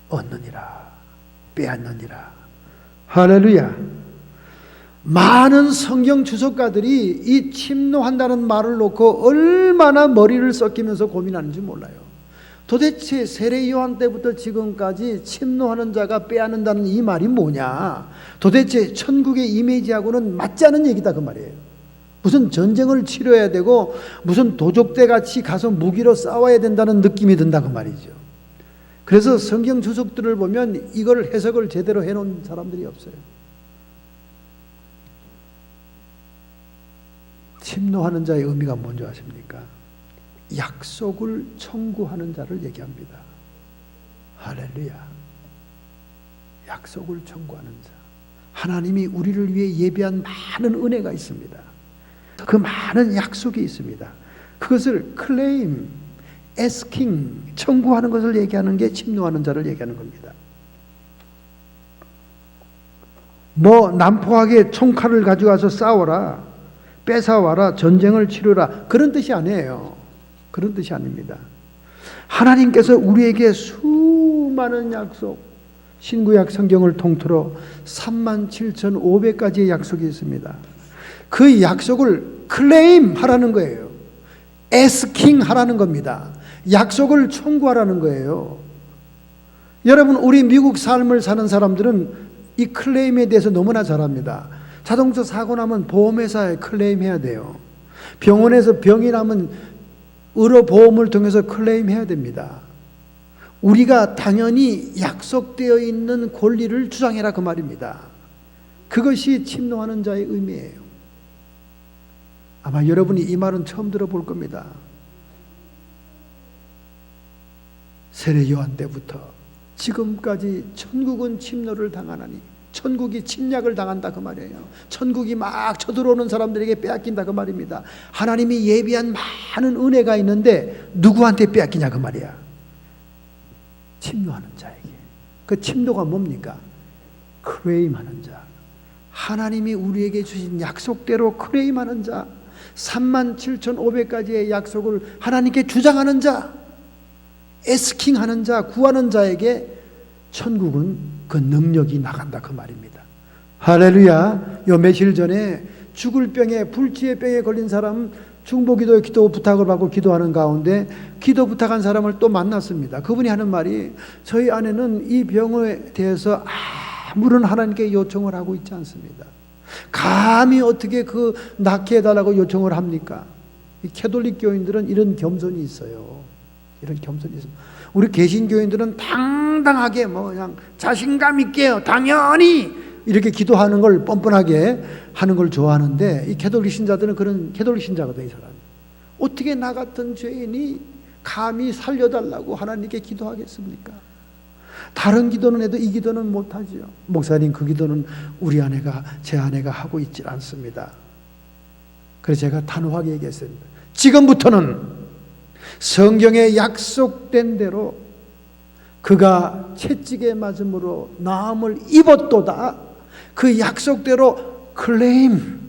얻느니라, 빼앗느니라. 할렐루야. 많은 성경 주석가들이 이 침노한다는 말을 놓고 얼마나 머리를 썩히면서 고민하는지 몰라요. 도대체 세례 요한 때부터 지금까지 침노하는 자가 빼앗는다는 이 말이 뭐냐? 도대체 천국의 이미지하고는 맞지 않은 얘기다 그 말이에요. 무슨 전쟁을 치러야 되고 무슨 도적대 같이 가서 무기로 싸워야 된다는 느낌이 든다 그 말이죠. 그래서 성경 주석들을 보면 이걸 해석을 제대로 해놓은 사람들이 없어요. 침노하는 자의 의미가 뭔지 아십니까? 약속을 청구하는 자를 얘기합니다. 할렐루야. 약속을 청구하는 자. 하나님이 우리를 위해 예비한 많은 은혜가 있습니다. 그 많은 약속이 있습니다. 그것을 클레임, asking, 청구하는 것을 얘기하는 게 침노하는 자를 얘기하는 겁니다. 뭐 난폭하게 총칼을 가져와서 싸워라, 뺏어와라, 전쟁을 치르라, 그런 뜻이 아니에요. 그런 뜻이 아닙니다. 하나님께서 우리에게 수많은 약속, 신구약 성경을 통틀어 37,500가지의 약속이 있습니다. 그 약속을 클레임 하라는 거예요. asking 하라는 겁니다. 약속을 청구하라는 거예요. 여러분, 우리 미국 삶을 사는 사람들은 이 클레임에 대해서 너무나 잘 압니다. 자동차 사고 나면 보험회사에 클레임해야 돼요. 병원에서 병이 나면 의료보험을 통해서 클레임해야 됩니다. 우리가 당연히 약속되어 있는 권리를 주장해라 그 말입니다. 그것이 침노하는 자의 의미예요. 아마 여러분이 이 말은 처음 들어볼 겁니다. 세례 요한 때부터 지금까지 천국은 침노를 당하나니, 천국이 침략을 당한다 그 말이에요. 천국이 막 쳐들어오는 사람들에게 빼앗긴다 그 말입니다. 하나님이 예비한 많은 은혜가 있는데 누구한테 빼앗기냐 그 말이야. 침노하는 자에게. 그 침노가 뭡니까? 클레임하는 자. 하나님이 우리에게 주신 약속대로 클레임하는 자. 37,500가지의 약속을 하나님께 주장하는 자, 에스킹하는 자, 구하는 자에게 천국은 그 능력이 나간다 그 말입니다. 할렐루야. 요 며칠 전에 죽을 병에, 불치의 병에 걸린 사람 중보기도의 기도 부탁을 받고 기도하는 가운데 기도 부탁한 사람을 또 만났습니다. 그분이 하는 말이, 저희 아내는 이 병에 대해서 아무런 하나님께 요청을 하고 있지 않습니다. 감히 어떻게 그 낫게 해달라고 요청을 합니까? 이 캐톨릭 교인들은 이런 겸손이 있어요. 이런 겸손이 있어요. 우리 개신교인들은 당당하게 뭐 그냥 자신감 있게요, 당연히 이렇게 기도하는 걸 뻔뻔하게 하는 걸 좋아하는데, 이 캐톨릭 신자들은 그런 캐톨릭 신자거든요. 이 사람 어떻게 나 같은 죄인이 감히 살려달라고 하나님께 기도하겠습니까? 다른 기도는 해도 이 기도는 못하지요. 목사님, 그 기도는 우리 아내가, 제 아내가 하고 있지 않습니다. 그래서 제가 단호하게 얘기했습니다. 지금부터는 성경에 약속된 대로 그가 채찍에 맞음으로 나음을 입었도다, 그 약속대로 클레임,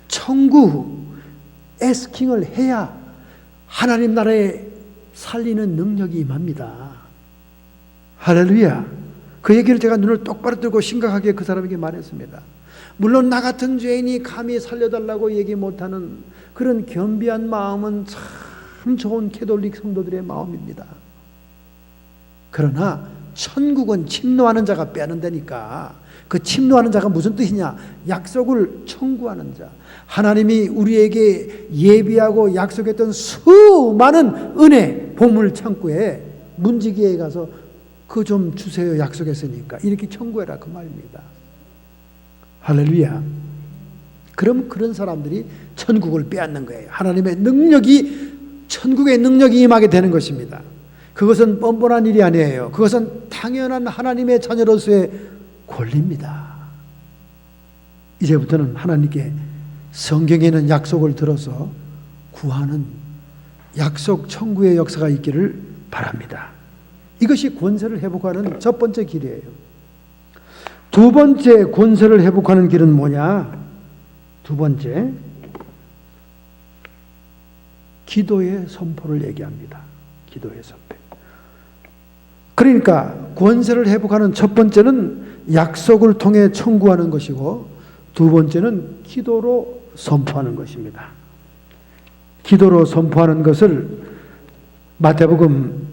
청구, 에스킹을 해야 하나님 나라의 살리는 능력이 임합니다. 할렐루야. 그 얘기를 제가 눈을 똑바로 뜨고 심각하게 그 사람에게 말했습니다. 물론 나 같은 죄인이 감히 살려달라고 얘기 못하는 그런 겸비한 마음은 참 좋은 캐톨릭 성도들의 마음입니다. 그러나 천국은 침노하는 자가 빼앗는다니까. 그 침노하는 자가 무슨 뜻이냐? 약속을 청구하는 자. 하나님이 우리에게 예비하고 약속했던 수많은 은혜 보물 창고에 문지기에 가서 그 좀 주세요 약속했으니까 이렇게 청구해라 그 말입니다. 할렐루야. 그럼 그런 사람들이 천국을 빼앗는 거예요. 하나님의 능력이, 천국의 능력이 임하게 되는 것입니다. 그것은 뻔뻔한 일이 아니에요. 그것은 당연한 하나님의 자녀로서의 권리입니다. 이제부터는 하나님께 성경에 있는 약속을 들어서 구하는 약속 천국의 역사가 있기를 바랍니다. 이것이 권세를 회복하는 첫 번째 길이에요. 두 번째 권세를 회복하는 길은 뭐냐? 두 번째, 기도의 선포를 얘기합니다. 기도의 선포. 그러니까 권세를 회복하는 첫 번째는 약속을 통해 청구하는 것이고, 두 번째는 기도로 선포하는 것입니다. 기도로 선포하는 것을 마태복음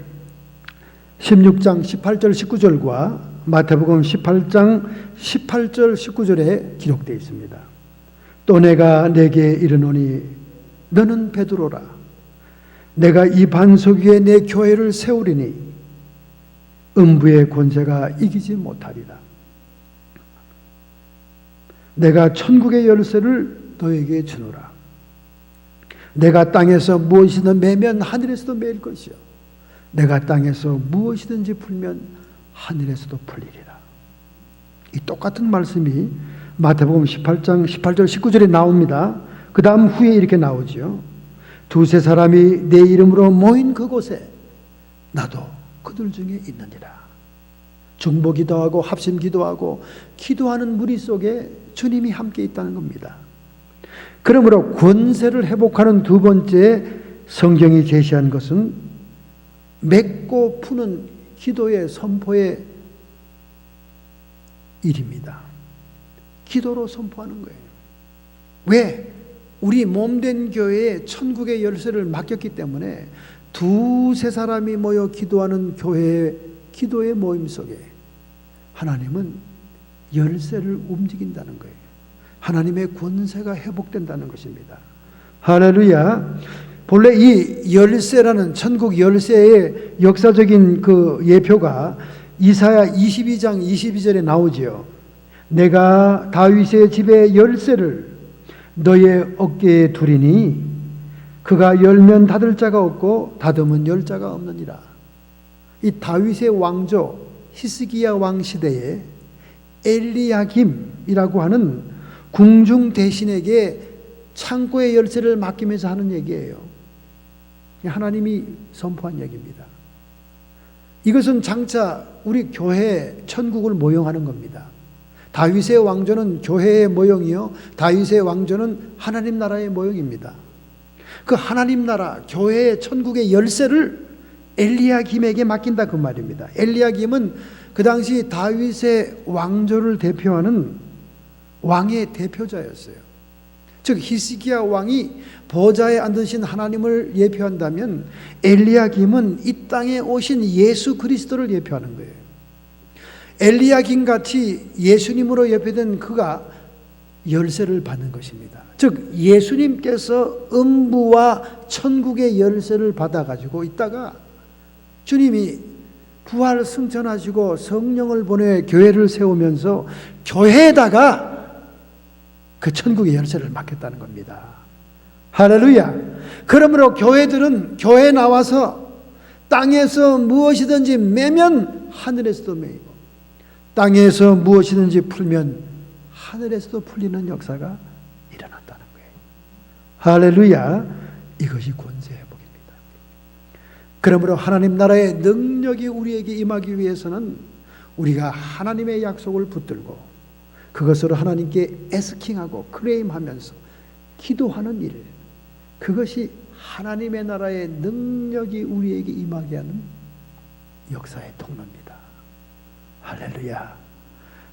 16장 18절 19절과 마태복음 18장 18절 19절에 기록되어 있습니다. 또 내가 내게 이르노니 너는 베드로라. 내가 이 반석 위에 내 교회를 세우리니 음부의 권세가 이기지 못하리라. 내가 천국의 열쇠를 너에게 주노라. 내가 땅에서 무엇이든 매면 하늘에서도 매일 것이요 내가 땅에서 무엇이든지 풀면 하늘에서도 풀리리라. 이 똑같은 말씀이 마태복음 18장 18절 19절에 나옵니다. 그 다음 후에 이렇게 나오죠. 두세 사람이 내 이름으로 모인 그곳에 나도 그들 중에 있느니라. 중보 기도하고 합심 기도하고 기도하는 무리 속에 주님이 함께 있다는 겁니다. 그러므로 권세를 회복하는 두 번째 성경이 제시한 것은 맺고 푸는 기도의 선포의 일입니다. 기도로 선포하는 거예요. 왜? 우리 몸된 교회에 천국의 열쇠를 맡겼기 때문에 두세 사람이 모여 기도하는 교회의 기도의 모임 속에 하나님은 열쇠를 움직인다는 거예요. 하나님의 권세가 회복된다는 것입니다. 할렐루야. 본래 이 열쇠라는 천국 열쇠의 역사적인 그 예표가 이사야 22장 22절에 나오지요. 내가 다윗의 집의 열쇠를 너의 어깨에 두리니 그가 열면 닫을 자가 없고 닫으면 열 자가 없느니라. 이 다윗의 왕조 히스기야 왕 시대에 엘리야김이라고 하는 궁중 대신에게 창고의 열쇠를 맡기면서 하는 얘기예요. 하나님이 선포한 얘기입니다. 이것은 장차 우리 교회 천국을 모형하는 겁니다. 다윗의 왕조는 교회의 모형이요 다윗의 왕조는 하나님 나라의 모형입니다. 그 하나님 나라 교회의 천국의 열쇠를 엘리야김에게 맡긴다 그 말입니다. 엘리야김은 그 당시 다윗의 왕조를 대표하는 왕의 대표자였어요. 즉 히스기야 왕이 보좌에 앉으신 하나님을 예표한다면 엘리야김은 이 땅에 오신 예수 그리스도를 예표하는 거예요. 엘리야김 같이 예수님으로 예표된 그가 열쇠를 받는 것입니다. 즉 예수님께서 음부와 천국의 열쇠를 받아가지고 있다가 주님이 부활 승천하시고 성령을 보내 교회를 세우면서 교회에다가 그 천국의 열쇠를 맡겼다는 겁니다. 할렐루야. 그러므로 교회들은 교회에 나와서 땅에서 무엇이든지 매면 하늘에서도 매이고 땅에서 무엇이든지 풀면 하늘에서도 풀리는 역사가 일어난다는 거예요. 할렐루야. 이것이 권세 회복입니다. 그러므로 하나님 나라의 능력이 우리에게 임하기 위해서는 우리가 하나님의 약속을 붙들고 그것으로 하나님께 애스킹하고 클레임하면서 기도하는 일, 그것이 하나님의 나라의 능력이 우리에게 임하게 하는 역사의 통로입니다. 할렐루야.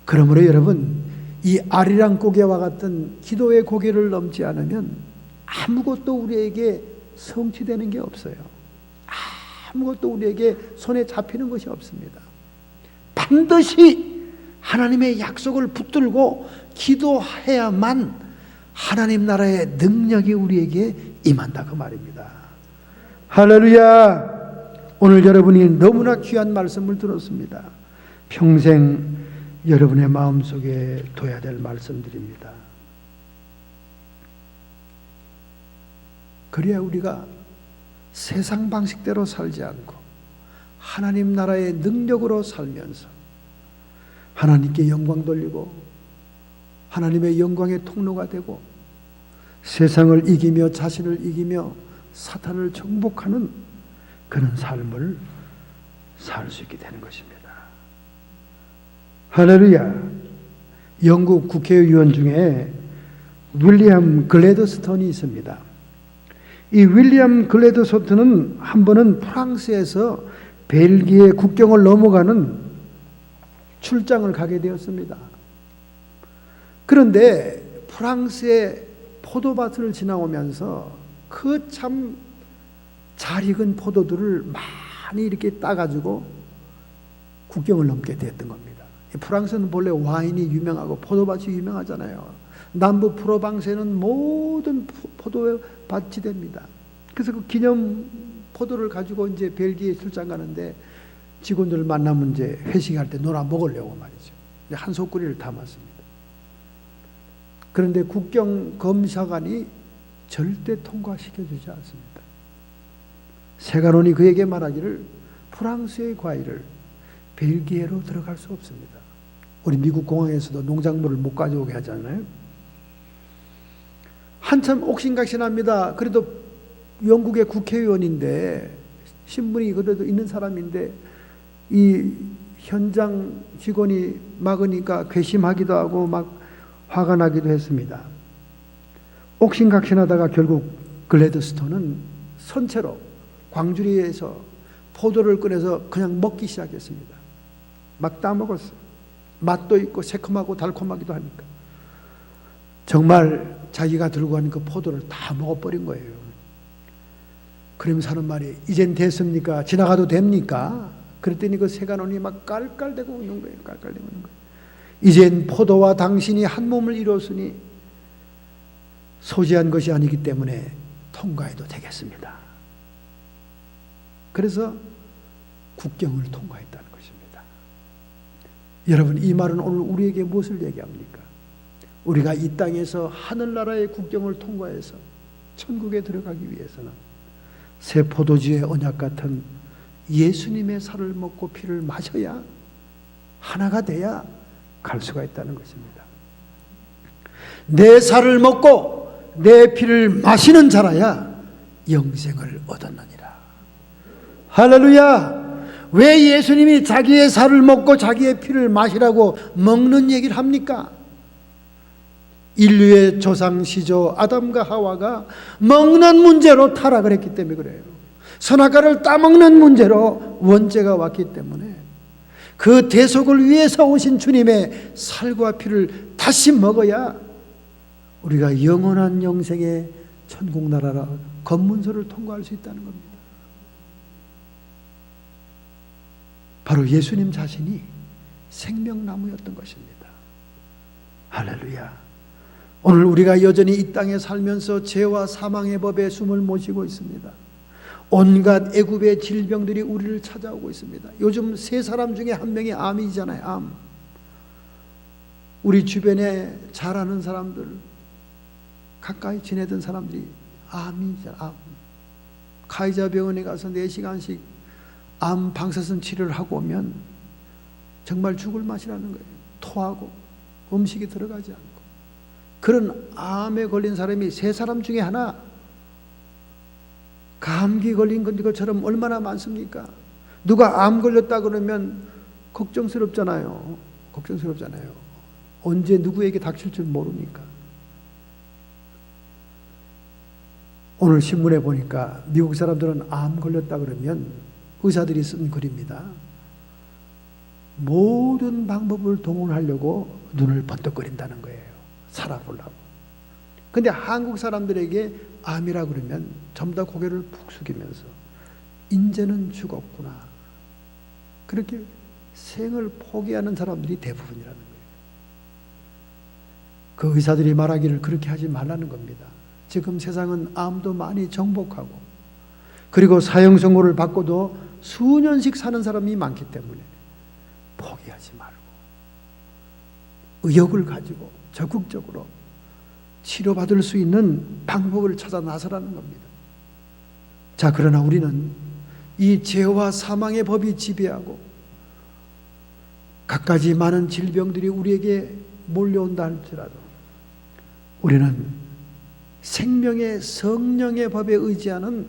그러므로 여러분, 이 아리랑 고개와 같은 기도의 고개를 넘지 않으면 아무것도 우리에게 성취되는 게 없어요. 아무것도 우리에게 손에 잡히는 것이 없습니다. 반드시 하나님의 약속을 붙들고 기도해야만 하나님 나라의 능력이 우리에게 임한다, 그 말입니다. 할렐루야. 오늘 여러분이 너무나 귀한 말씀을 들었습니다. 평생 여러분의 마음속에 둬야 될 말씀들입니다. 그래야 우리가 세상 방식대로 살지 않고 하나님 나라의 능력으로 살면서 하나님께 영광 돌리고 하나님의 영광의 통로가 되고 세상을 이기며 자신을 이기며 사탄을 정복하는 그런 삶을 살 수 있게 되는 것입니다. 할렐루야. 영국 국회의원 중에 윌리엄 글래드스톤이 있습니다. 이 윌리엄 글래드스톤은 한 번은 프랑스에서 벨기에 국경을 넘어가는 출장을 가게 되었습니다. 그런데 프랑스의 포도밭을 지나오면서 그 참 잘 익은 포도들을 많이 이렇게 따가지고 국경을 넘게 되었던 겁니다. 프랑스는 본래 와인이 유명하고 포도밭이 유명하잖아요. 남부 프로방스에는 모든 포도밭이 됩니다. 그래서 그 기념 포도를 가지고 이제 벨기에 출장 가는데 직원들을 만나면 이제 회식할 때 놀아 먹으려고 말이죠. 한 소쿠리를 담았습니다. 그런데 국경 검사관이 절대 통과시켜주지 않습니다. 세관원이 그에게 말하기를 프랑스의 과일을 벨기에로 들어갈 수 없습니다. 우리 미국 공항에서도 농작물을 못 가져오게 하잖아요. 한참 옥신각신합니다. 그래도 영국의 국회의원인데 신분이 그래도 있는 사람인데 이 현장 직원이 막으니까 괘씸하기도 하고 막 화가 나기도 했습니다. 옥신각신하다가 결국 글래드스톤은 선체로 광주리에서 포도를 꺼내서 그냥 먹기 시작했습니다. 막 따먹었어요. 맛도 있고 새콤하고 달콤하기도 하니까. 정말 자기가 들고 간 그 포도를 다 먹어버린 거예요. 그러면서 하는 말이 이젠 됐습니까? 지나가도 됩니까? 그랬더니 그 세간원이 막 깔깔대고 웃는 거예요. 깔깔대고 웃는 거예요. 이젠 포도와 당신이 한 몸을 이뤘으니 소지한 것이 아니기 때문에 통과해도 되겠습니다. 그래서 국경을 통과했다는 것입니다. 여러분, 이 말은 오늘 우리에게 무엇을 얘기합니까? 우리가 이 땅에서 하늘나라의 국경을 통과해서 천국에 들어가기 위해서는 새 포도주의 언약 같은 예수님의 살을 먹고 피를 마셔야, 하나가 돼야 갈 수가 있다는 것입니다. 내 살을 먹고 내 피를 마시는 자라야 영생을 얻었느니라. 할렐루야. 왜 예수님이 자기의 살을 먹고 자기의 피를 마시라고 먹는 얘기를 합니까? 인류의 조상시조 아담과 하와가 먹는 문제로 타락을 했기 때문에 그래요. 선악과를 따먹는 문제로 원죄가 왔기 때문에 그 대속을 위해서 오신 주님의 살과 피를 다시 먹어야 우리가 영원한 영생의 천국 나라라 검문소를 통과할 수 있다는 겁니다. 바로 예수님 자신이 생명나무였던 것입니다. 할렐루야. 오늘 우리가 여전히 이 땅에 살면서 죄와 사망의 법에 숨을 못 쉬고 있습니다. 온갖 애굽의 질병들이 우리를 찾아오고 있습니다. 요즘 세 사람 중에 한 명이 암이잖아요. 암. 우리 주변에 잘 아는 사람들, 가까이 지내던 사람들이 암이잖아요. 암. 카이자 병원에 가서 4시간씩 암 방사선 치료를 하고 오면 정말 죽을 맛이라는 거예요. 토하고 음식이 들어가지 않고. 그런 암에 걸린 사람이 세 사람 중에 하나, 감기 걸린 것처럼 얼마나 많습니까? 누가 암 걸렸다 그러면 걱정스럽잖아요. 걱정스럽잖아요. 언제 누구에게 닥칠 줄 모르니까. 오늘 신문에 보니까 미국 사람들은 암 걸렸다 그러면 의사들이 쓴 글입니다. 모든 방법을 동원하려고 눈을 번쩍거린다는 거예요. 살아보려고. 근데 한국 사람들에게 암이라 그러면 전부 다 고개를 푹 숙이면서 인제는 죽었구나, 그렇게 생을 포기하는 사람들이 대부분이라는 거예요. 그 의사들이 말하기를 그렇게 하지 말라는 겁니다. 지금 세상은 암도 많이 정복하고, 그리고 사형 선고를 받고도 수년씩 사는 사람이 많기 때문에 포기하지 말고 의욕을 가지고 적극적으로 치료받을 수 있는 방법을 찾아 나서라는 겁니다. 자, 그러나 우리는 이 죄와 사망의 법이 지배하고 갖가지 많은 질병들이 우리에게 몰려온다 할지라도 우리는 생명의 성령의 법에 의지하는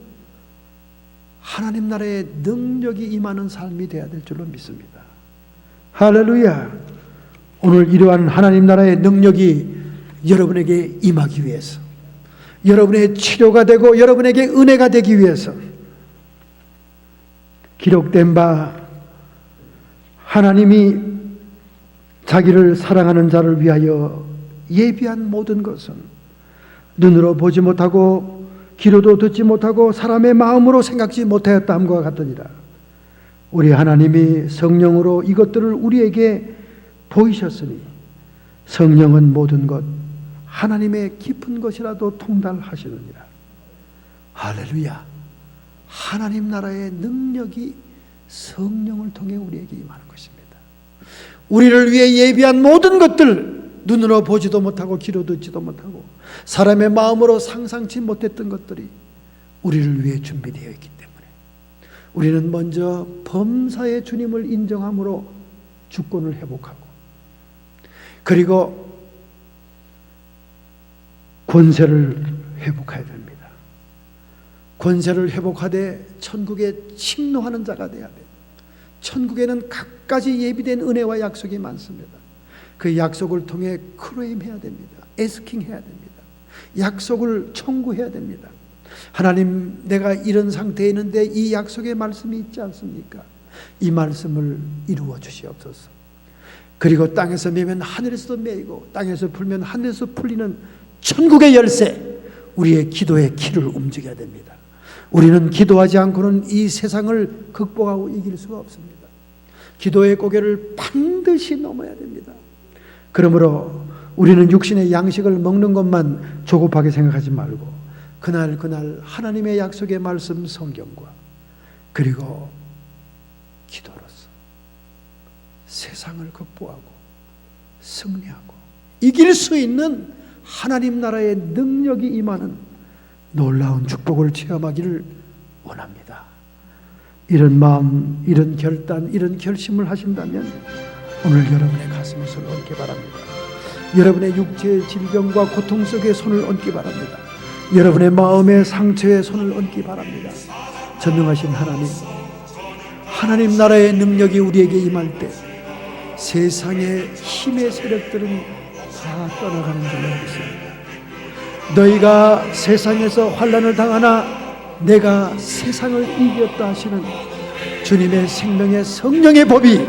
하나님 나라의 능력이 임하는 삶이 되어야 될 줄로 믿습니다. 할렐루야. 오늘 이러한 하나님 나라의 능력이 여러분에게 임하기 위해서, 여러분의 치료가 되고 여러분에게 은혜가 되기 위해서 기록된 바 하나님이 자기를 사랑하는 자를 위하여 예비한 모든 것은 눈으로 보지 못하고 귀로도 듣지 못하고 사람의 마음으로 생각지 못하였다 함과 같으니라. 우리 하나님이 성령으로 이것들을 우리에게 보이셨으니 성령은 모든 것 하나님의 깊은 것이라도 통달하시느니라. 할렐루야. 하나님 나라의 능력이 성령을 통해 우리에게 임하는 것입니다. 우리를 위해 예비한 모든 것들, 눈으로 보지도 못하고 귀로 듣지도 못하고 사람의 마음으로 상상치 못했던 것들이 우리를 위해 준비되어 있기 때문에 우리는 먼저 범사의 주님을 인정함으로 주권을 회복하고, 그리고 권세를 회복해야 됩니다. 권세를 회복하되 천국에 침노하는 자가 되어야 돼요. 천국에는 갖가지 예비된 은혜와 약속이 많습니다. 그 약속을 통해 크레임해야 됩니다. 에스킹해야 됩니다. 약속을 청구해야 됩니다. 하나님, 내가 이런 상태에 있는데 이 약속의 말씀이 있지 않습니까? 이 말씀을 이루어 주시옵소서. 그리고 땅에서 매면 하늘에서도 매이고 땅에서 풀면 하늘에서 풀리는 천국의 열쇠, 우리의 기도의 키를 움직여야 됩니다. 우리는 기도하지 않고는 이 세상을 극복하고 이길 수가 없습니다. 기도의 고개를 반드시 넘어야 됩니다. 그러므로 우리는 육신의 양식을 먹는 것만 조급하게 생각하지 말고 그날 하나님의 약속의 말씀 성경과 그리고 기도로서 세상을 극복하고 승리하고 이길 수 있는 하나님 나라의 능력이 임하는 놀라운 축복을 체험하기를 원합니다. 이런 마음, 이런 결단, 이런 결심을 하신다면 오늘 여러분의 가슴에 손을 얹기 바랍니다. 여러분의 육체의 질병과 고통 속에 손을 얹기 바랍니다. 여러분의 마음의 상처에 손을 얹기 바랍니다. 전능하신 하나님 나라의 능력이 우리에게 임할 때 세상의 힘의 세력들은 다 떠나가는 줄로 믿습니다. 너희가 세상에서 환난을 당하나 내가 세상을 이겼다 하시는 주님의 생명의 성령의 법이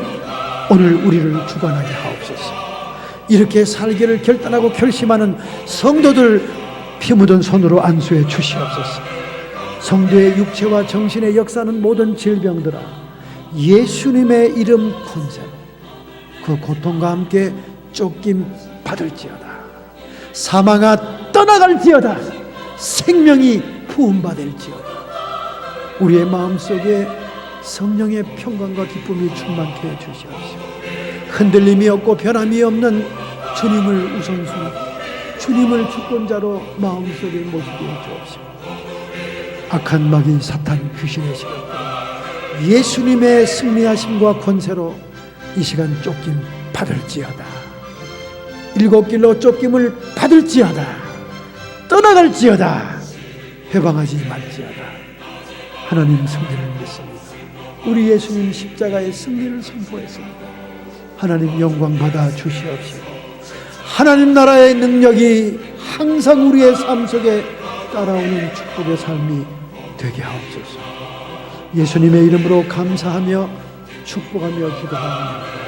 오늘 우리를 주관하게 하옵소서. 이렇게 살기를 결단하고 결심하는 성도들 피 묻은 손으로 안수해 주시옵소서. 성도의 육체와 정신의 역사는 모든 질병들아 예수님의 이름 권세로 그 고통과 함께 쫓김 받을지어다. 사망아 떠나갈지어다. 생명이 부음받을지어다. 우리의 마음속에 성령의 평강과 기쁨이 충만케 해 주시옵시고 흔들림이 없고 변함이 없는 주님을 우선순위, 주님을 주권자로 마음속에 모시게 해 주옵시고 악한 마귀 사탄 귀신의 시간 예수님의 승리하심과 권세로 이 시간 쫓김 받을지어다. 일곱 길로 쫓김을 받을지어다. 떠나갈지어다. 해방하지 말지어다. 하나님 승리를 믿습니다. 우리 예수님 십자가의 승리를 선포했습니다. 하나님 영광 받아 주시옵시고 하나님 나라의 능력이 항상 우리의 삶 속에 따라오는 축복의 삶이 되게 하옵소서. 예수님의 이름으로 감사하며 축복하며 기도합니다.